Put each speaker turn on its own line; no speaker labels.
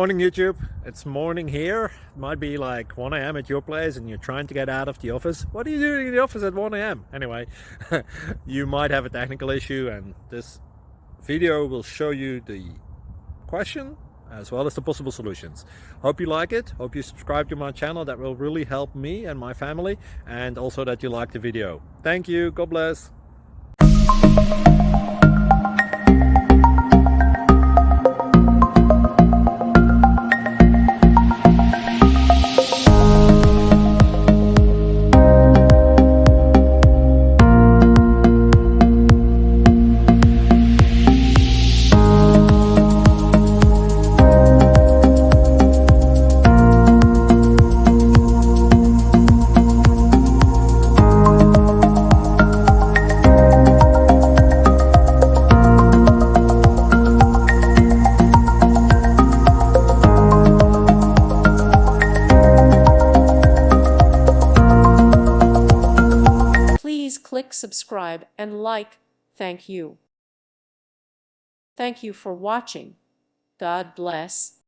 Morning YouTube, it's morning here. It might be like 1 a.m. at your place and you're trying to get out of the office. What are you doing in the office at 1 a.m.? Anyway, you might have a technical issue and this video will show you the question as well as the possible solutions. Hope you like it, hope you subscribe to my channel. That will really help me and my family, and also that you like the video. Thank you, God bless.
Please click subscribe and like. Thank you. Thank you for watching. God bless.